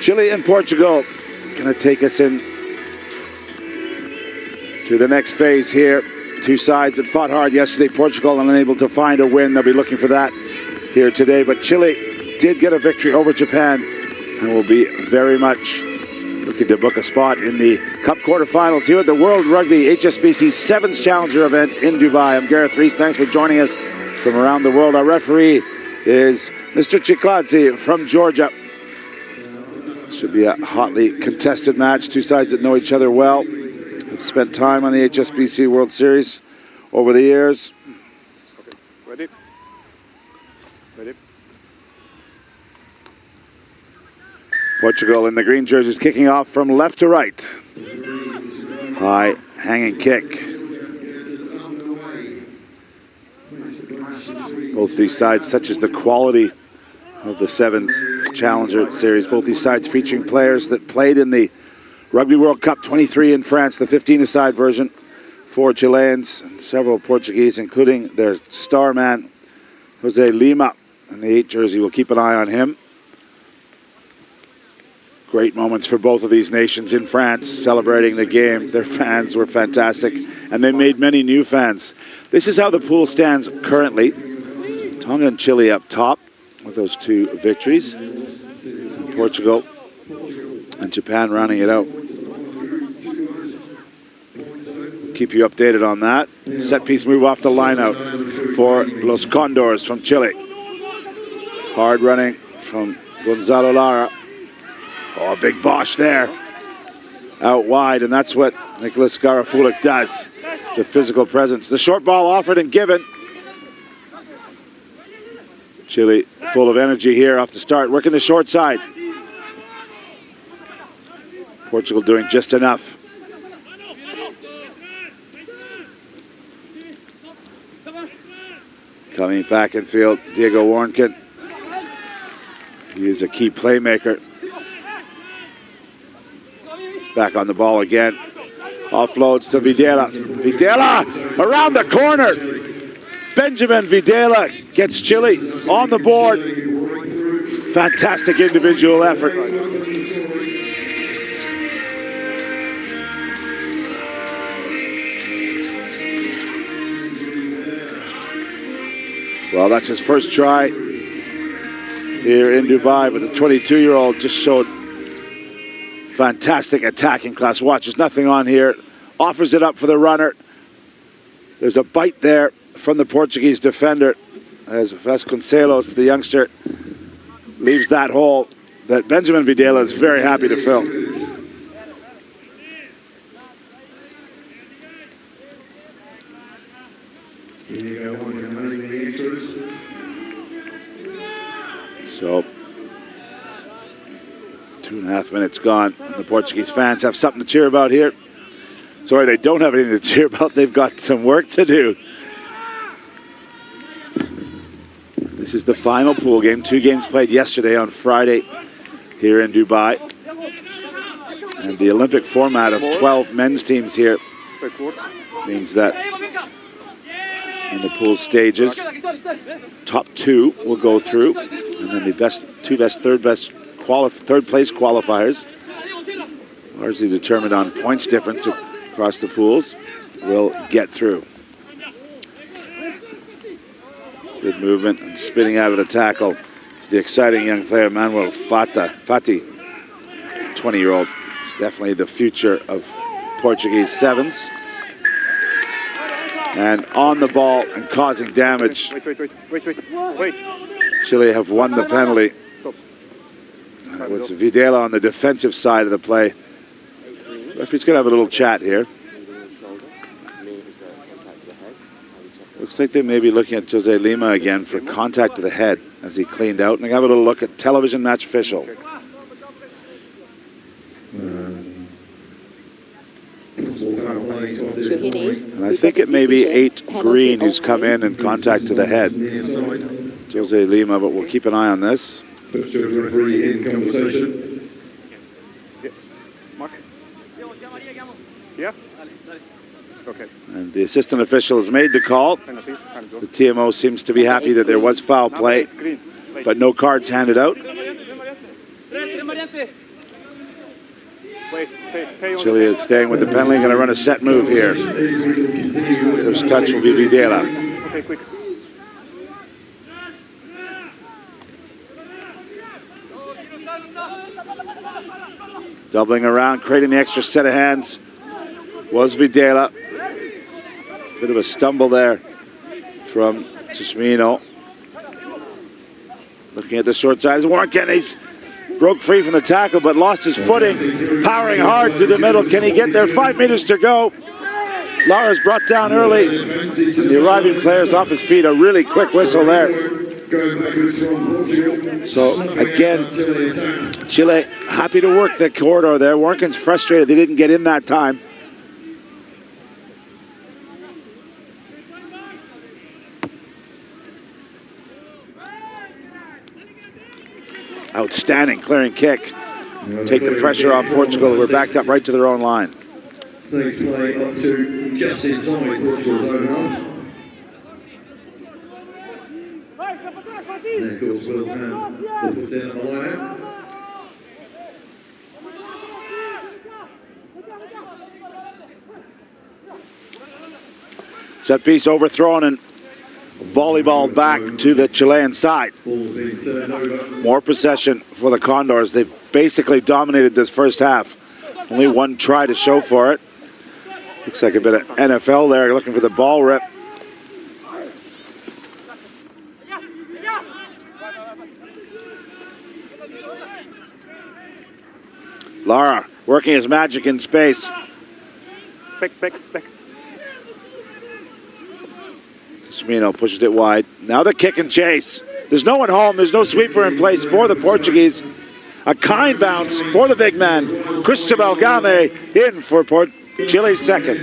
Chile and Portugal going to take us in to the next phase here. Two sides that fought hard yesterday. Portugal unable to find a win. They'll be looking for that here today. But Chile did get a victory over Japan and will be very much looking to book a spot in the Cup quarterfinals here at the World Rugby HSBC Sevens Challenger event in Dubai. I'm Gareth Reese. Thanks for joining us from around the world. Our referee is Mr. Chikladze from Georgia. Should be a hotly contested match. Two sides that know each other well. Have spent time on the HSBC World Series over the years. Okay. Ready? Ready? Portugal in the green jerseys kicking off from left to right. High hanging kick. Both these sides, such as the quality of the Sevens Challenger Series. Both these sides featuring players that played in the Rugby World Cup 23 in France, the 15-a-side version. 4 Chileans and several Portuguese, including their star man, Jose Lima, in the 8 jersey. We'll keep an eye on him. Great moments for both of these nations in France, celebrating the game. Their fans were fantastic, and they made many new fans. This is how the pool stands currently. Tonga and Chile up top with those 2 victories. And Portugal and Japan rounding it out. Keep you updated on that. Set piece move off the line out for Los Condores from Chile. Hard running from Gonzalo Lara. Oh, a big Bosch there. Out wide, and that's what Nicholas Garafulik does. It's a physical presence. The short ball offered and given. Chile full of energy here off the start, working the short side. Portugal doing just enough. Coming back in field, Diego Warnken. He is a key playmaker. Back on the ball again. Offloads to Videla. Videla around the corner. Benjamin Videla gets Chile on the board. Fantastic individual effort. Well, that's his first try here in Dubai, but the 22-year-old just showed fantastic attacking class. Watch, there's nothing on here. Offers it up for the runner. There's a bite there from the Portuguese defender as Vasconcelos, the youngster, leaves that hole that Benjamin Videla is very happy to fill. So, 2.5 minutes gone, and the Portuguese fans have something to cheer about here. Sorry, they don't have anything to cheer about. They've got some work to do. This is the final pool game. 2 games played yesterday on Friday here in Dubai. And the Olympic format of 12 men's teams here means that in the pool stages, top 2 will go through, and then the third place qualifiers, largely determined on points difference across the pools, will get through. Good movement and spinning out of the tackle is the exciting young player Manuel Fati, 20-year-old. He's definitely the future of Portuguese Sevens. And on the ball and causing damage. Wait. Chile have won the penalty. It was Videla on the defensive side of the play. Referee's going to have a little chat here. Looks like they may be looking at Jose Lima again for contact to the head as he cleaned out. And they have a little look at television match official. And I think it may be 8 Green who's come in and contact to the head. Jose Lima, but we'll keep an eye on this. Referee in conversation. Mark? Yeah? Okay. And the assistant official has made the call. The TMO seems to be happy that there was foul play, but no cards handed out. Wait, stay on. Chile is staying with the penalty, going to run a set move here. First touch will be Videla. Okay, quick. Doubling around, creating the extra set of hands was Videla. Bit of a stumble there from Tismino. Looking at the short side, Warnken, he's broke free from the tackle but lost his footing, powering hard through the middle. Can he get there? 5 meters to go. Lara's brought down early. The arriving player's off his feet. A really quick whistle there. So again, Chile happy to work the corridor there. Warnken's frustrated they didn't get in that time. Outstanding clearing kick. Take the pressure off Portugal. We're backed up right to their own line. Thanks, play up to just inside Portugal's own half. And of course, we'll have the puts in at the line out. Set piece overthrown and volleyball back to the Chilean side. More possession for the Condors. They've basically dominated this first half. Only one try to show for it. Looks like a bit of NFL there, looking for the ball rip. Lara working his magic in space. Back. Smino pushes it wide. Now the kick and chase. There's no one home. There's no sweeper in place for the Portuguese. A kind bounce for the big man. Cristobal Game in for Chile's second.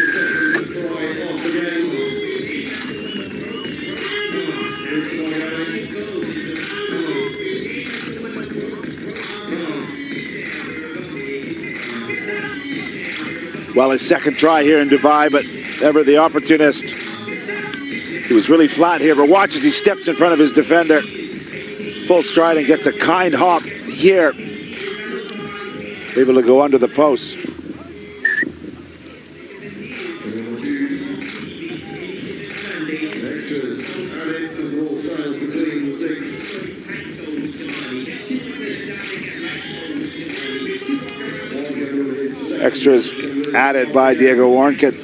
Well, his second try here in Dubai, but ever the opportunist. He was really flat here, but watch as he steps in front of his defender. Full stride and gets a kind hop here. Able to go under the post. Extras added by Diego Warnken.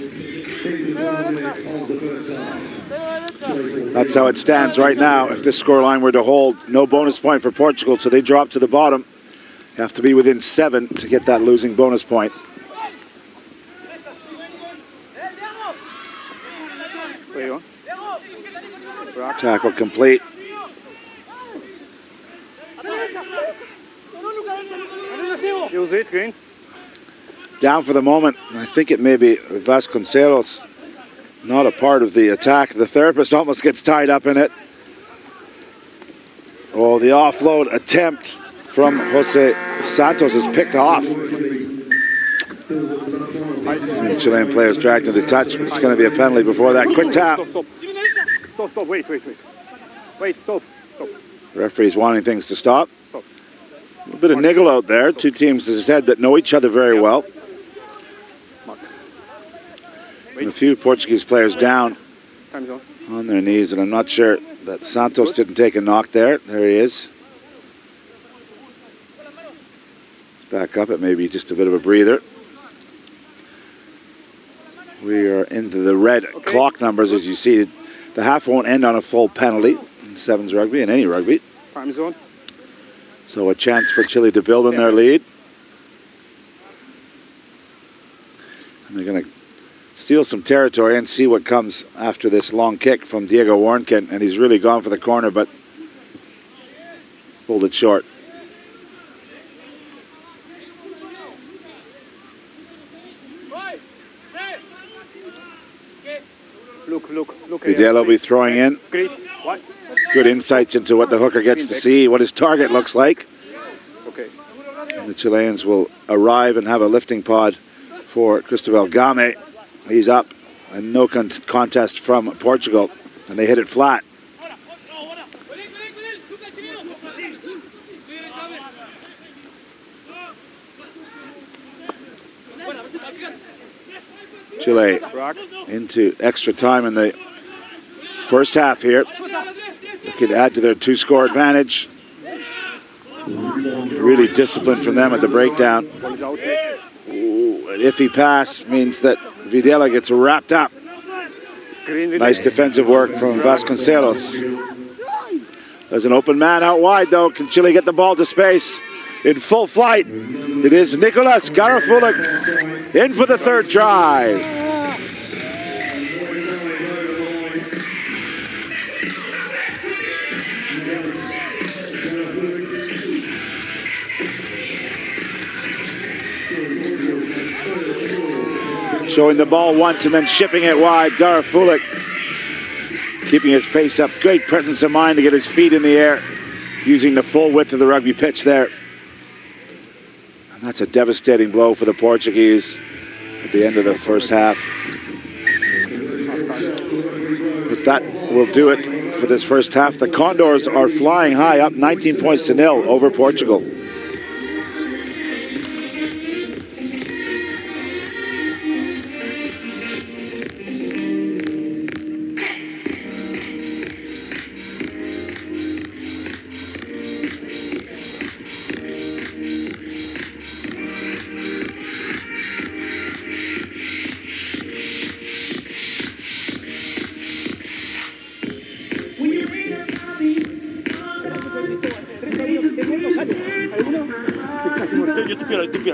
That's how it stands right now. If this scoreline were to hold, no bonus point for Portugal, so they drop to the bottom. Have to be within 7 to get that losing bonus point. Tackle complete. Use it, Green. Down for the moment. I think it may be Vasconcelos. Not a part of the attack. The therapist almost gets tied up in it. Oh, the offload attempt from Jose Santos is picked off. The Chilean players dragged to the touch. It's going to be a penalty before that. Quick tap. Stop. Wait, stop. Referee's wanting things to stop. Stop. A little bit of niggle out there. Two teams, as I said, that know each other very well. And a few Portuguese players down on their knees, and I'm not sure that Santos didn't take a knock there. There he is. Let's back up. It may be just a bit of a breather. We are into the red clock numbers, as you see. The half won't end on a full penalty in sevens rugby, in any rugby. Time zone. So a chance for Chile to build on their lead. And they're going to steal some territory and see what comes after this long kick from Diego Warnken, and he's really gone for the corner, but pulled it short. Look. Videla will be throwing in. Good insights into what the hooker gets to see, what his target looks like. Okay. And the Chileans will arrive and have a lifting pod for Cristobal Game. He's up, and no contest from Portugal, and they hit it flat. Chile into extra time in the first half here. Looking to add to their 2-score advantage. Really disciplined from them at the breakdown. Ooh, an iffy pass means that Videla gets wrapped up. Nice defensive work from Vasconcelos. There's an open man out wide though. Can Chile get the ball to space? In full flight, it is Nicolas Garafulik in for the 3rd try. Showing the ball once and then shipping it wide. Garafulik keeping his pace up. Great presence of mind to get his feet in the air, using the full width of the rugby pitch there. And that's a devastating blow for the Portuguese at the end of the first half. But that will do it for this first half. The Condors are flying high, up 19 points to 0 over Portugal.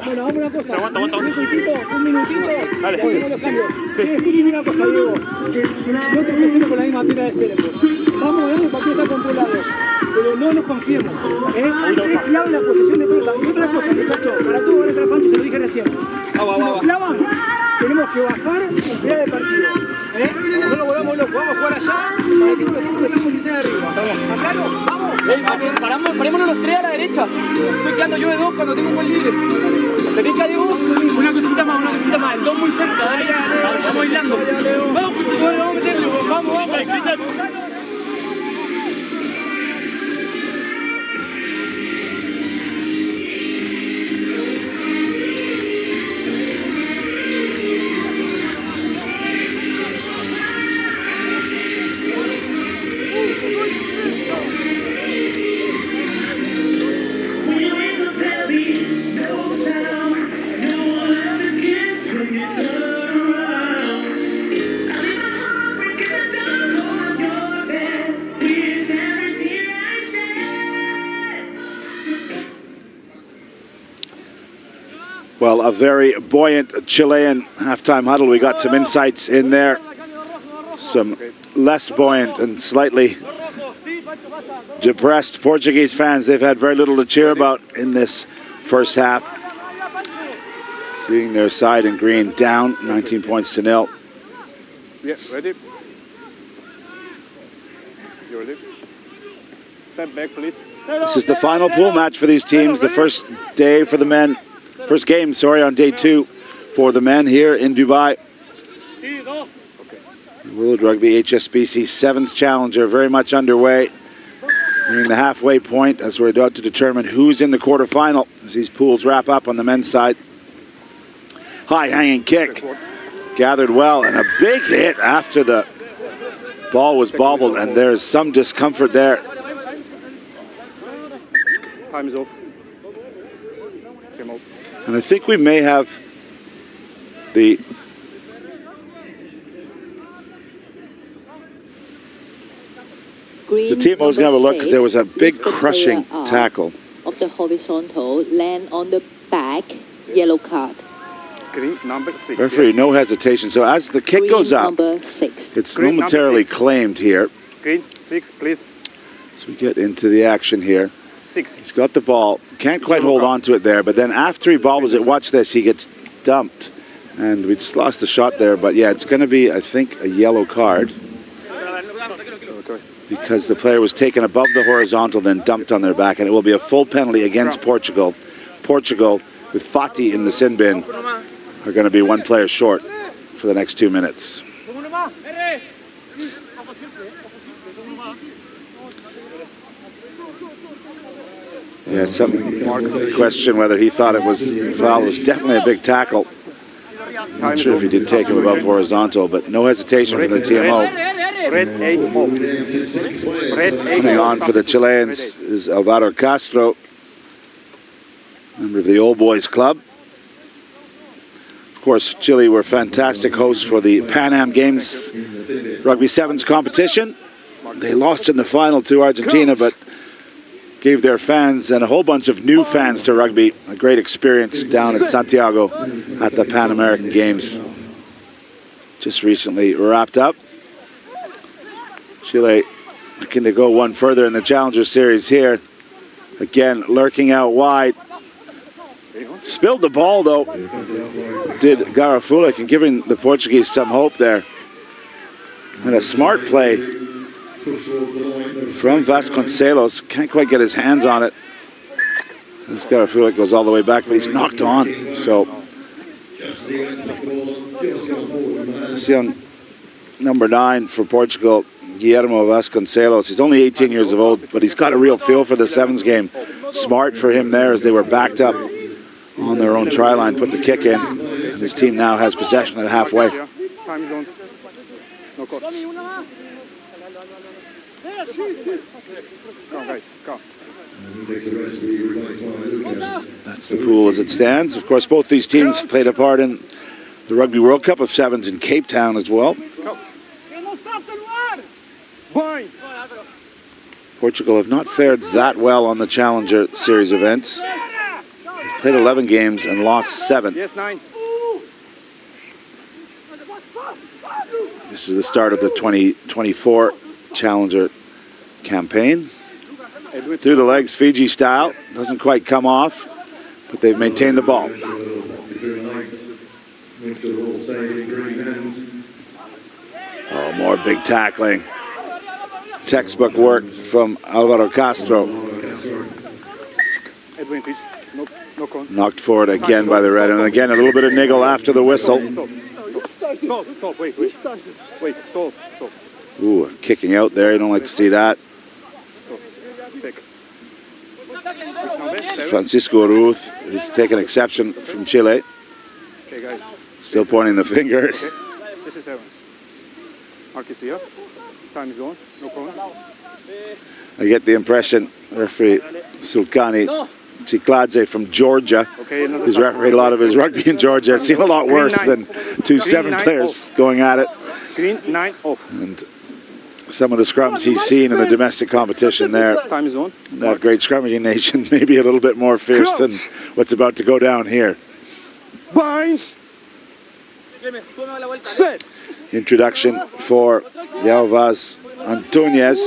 Bueno, vamos a una cosa. Aguanta. Un minutito. Dale. Hacemos los cambios. Sí, escúchame una cosa, Diego. Que no te empecemos con la misma pila de esperen. Vamos, el partido está controlado. Pero no nos confiemos. Es clave la posesión de pelota. Y otra cosa, muchachos, para todos van a entrar Pancho, se lo dije recién. Si nos clavan, tenemos que bajar y crear el partido. No lo volvamos locos, vamos a jugar allá para decir que estamos en posición de arriba. ¿Acá no? ¡Vamos! Parémonos los 3 a la derecha. Estoy quedando yo de 2 cuando tengo un buen libre. Derecha, Diego. Una cosita más. El 2 muy cerca, dale. Vamos aislando. Vamos a meterlo. Vamos. Well, a very buoyant Chilean halftime huddle. We got some insights in there. Some less buoyant and slightly depressed Portuguese fans. They've had very little to cheer about in this first half. Seeing their side in green down 19 points to 0. Yeah, ready? You ready? Step back, please. This is the final pool match for these teams. The first day for the men. First game, on day 2 for the men here in Dubai. World Rugby HSBC 7th Challenger very much underway. Nearing the halfway point as we're about to determine who's in the quarterfinal as these pools wrap up on the men's side. High hanging kick. Gathered well and a big hit after the ball was bobbled, and there's some discomfort there. Time is off. Came out. And I think we may have the team was going to have a look because there was a big crushing tackle. Of the horizontal, land on the back, yellow card. Green number 6. Referee, no hesitation. So as the kick goes up, number 6. It's momentarily claimed here. Green 6, please. So we get into the action here. 6. He's got the ball. Can't quite hold on to it there. But then after he bobbles it, watch this, he gets dumped. And we just lost the shot there. But yeah, it's going to be, I think, a yellow card. Because the player was taken above the horizontal, then dumped on their back. And it will be a full penalty against Portugal. Portugal, with Fati in the sin bin, are going to be one player short for the next 2 minutes. Yeah, some question whether he thought it was foul. It was definitely a big tackle. I'm not sure if he did take him above horizontal, but no hesitation from the TMO. Red 8 off. Red 8 Coming on for the Chileans is Alvaro Castro, member of the Old Boys Club. Of course, Chile were fantastic hosts for the Pan Am Games Rugby Sevens competition. They lost in the final to Argentina, but gave their fans and a whole bunch of new fans to rugby a great experience down in Santiago at the Pan American Games. Just recently wrapped up. Chile looking to go one further in the Challenger Series here. Again, lurking out wide. Spilled the ball, though, did Garafulik, and giving the Portuguese some hope there. And a smart play from Vasconcelos. Can't quite get his hands on it. This Garafulik goes all the way back, but he's knocked on. So, this young number 9 for Portugal, Guillermo Vasconcelos. He's only 18 years old, but he's got a real feel for the sevens game. Smart for him there as they were backed up on their own try line, put the kick in, and his team now has possession at halfway. Time zone. No court. Come, guys, come. That's the pool as it stands. Of course, both these teams played a part in the Rugby World Cup of Sevens in Cape Town as well. Portugal have not fared that well on the Challenger Series events. They've played 11 games and lost 7. Yes, 9. This is the start of the 2024 Challenger campaign. Through the legs, Fiji style. Doesn't quite come off, but they've maintained the ball. Oh, more big tackling. Textbook work from Alvaro Castro. Advantage. No con. Knocked forward again by the red, and again a little bit of niggle after the whistle. Stop, wait. Wait, stop. Ooh, kicking out there. You don't like to see that. Francisco Ruth, who's taken exception from Chile. Okay, guys. Still pointing the finger. Okay. This is Evans. Mark is here. Time zone. No con. I get the impression referee Sulkani Chikladze from Georgia, who's refereed a lot of his rugby in Georgia, has seen a lot worse than 2 7 players going at it. Green 9 off. And some of the scrums he's seen in the domestic competition there. Time zone. That great scrummaging nation, maybe a little bit more fierce than what's about to go down here. Bind. Set. Introduction for Yalvaz Antunes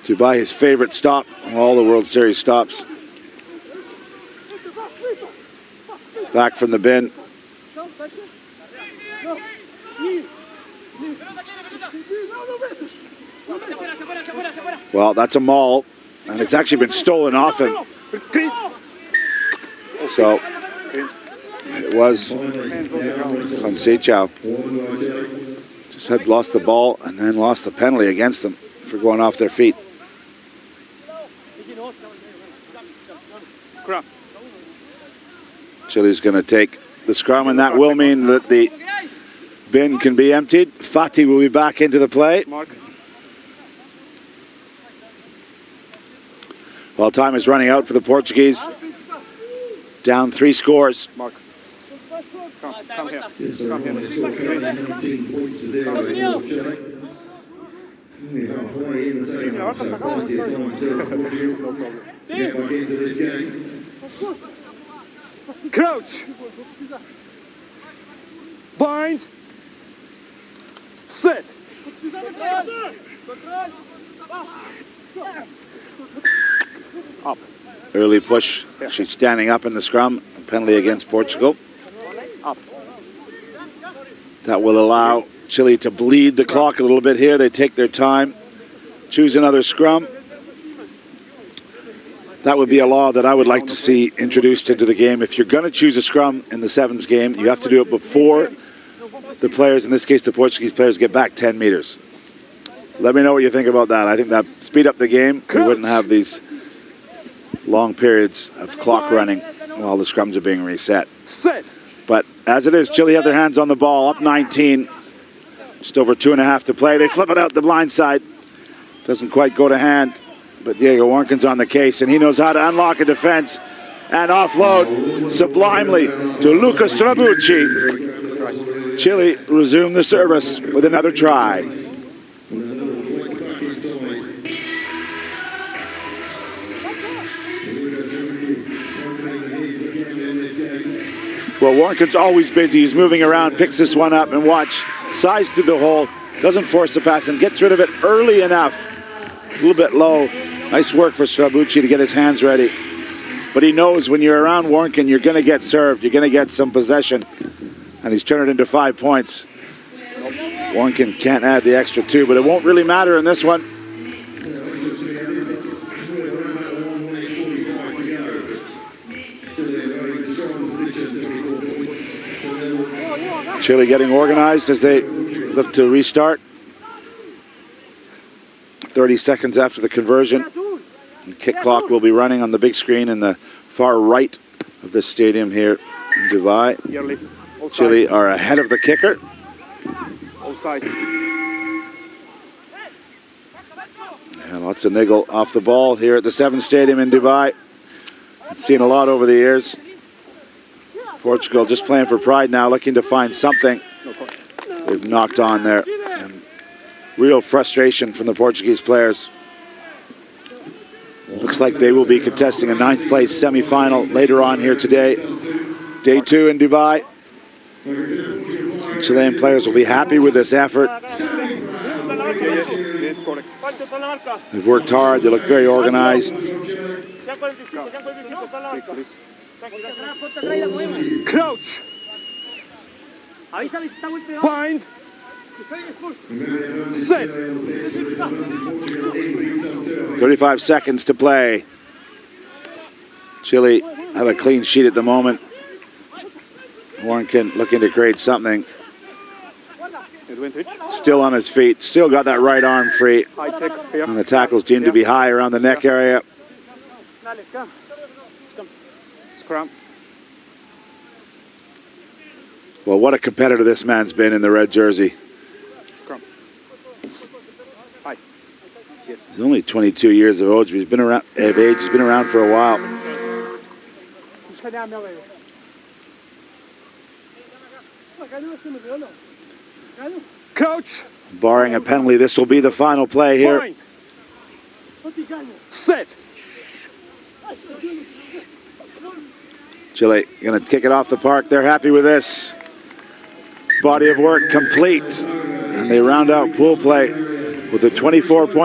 to buy his favorite stop of all the World Series stops. Back from the bin. Well, that's a maul, and it's actually been stolen off him. So it was Conceição. Just had lost the ball and then lost the penalty against them for going off their feet. Scrum. Chile's going to take the scrum, and that will mean that the bin can be emptied. Fati will be back into the play. Mark. Well, time is running out for the Portuguese. Down 3 scores. Mark. Come here. Come here. 19 points to 0 for Chile. Only halfway in the second half, so plenty of time still for Portugal to get back into this game. Crouch. Bind. Set. Up. Early push. She's standing up in the scrum. A penalty against Portugal. Up. That will allow Chile to bleed the clock a little bit here. They take their time. Choose another scrum. That would be a law that I would like to see introduced into the game. If you're going to choose a scrum in the sevens game, you have to do it before the players, in this case the Portuguese players, get back 10 meters. Let me know what you think about that. I think that speed up the game. We wouldn't have these long periods of clock running while the scrums are being reset. Set. But as it is, Chile have their hands on the ball, up 19. Just over 2.5 to play. They flip it out the blind side. Doesn't quite go to hand. But Diego Warnken's on the case, and he knows how to unlock a defense and offload sublimely to Lucas Trabucci. Chile resume the service with another try. Well, Warnken's always busy. He's moving around, picks this one up, and watch. Size through the hole, doesn't force the pass, and gets rid of it early enough. A little bit low. Nice work for Trabucci to get his hands ready. But he knows when you're around Warnken, you're going to get served. You're going to get some possession. And he's turned it into 5 points. Warnken can't add the extra 2, but it won't really matter in this one. Chile getting organized as they look to restart. 30 seconds after the conversion. And kick clock will be running on the big screen in the far right of the stadium here in Dubai. Chile are ahead of the kicker. Offside. And lots of niggle off the ball here at the 7 Stadium in Dubai. I've seen a lot over the years. Portugal just playing for pride now, looking to find something. They've knocked on there. And real frustration from the Portuguese players. Looks like they will be contesting a 9th place semi-final later on here today. Day 2 in Dubai. Chilean players will be happy with this effort. They've worked hard. They look very organized. Crouch. Bind. Set. 35 seconds to play. Chile have a clean sheet at the moment. Warnken looking to create something. Still on his feet. Still got that right arm free. And the tackle's deemed to be high around the neck area. Scrum. Well, what a competitor this man's been in the red jersey. Scrum. Hi. Yes. He's only 22 years of age. He's been around. He's been around for a while. Coach. Barring a penalty, this will be the final play here. Bind. Set. Chile going to kick it off the park. They're happy with this. Body of work complete. And they round out pool play with a 24-point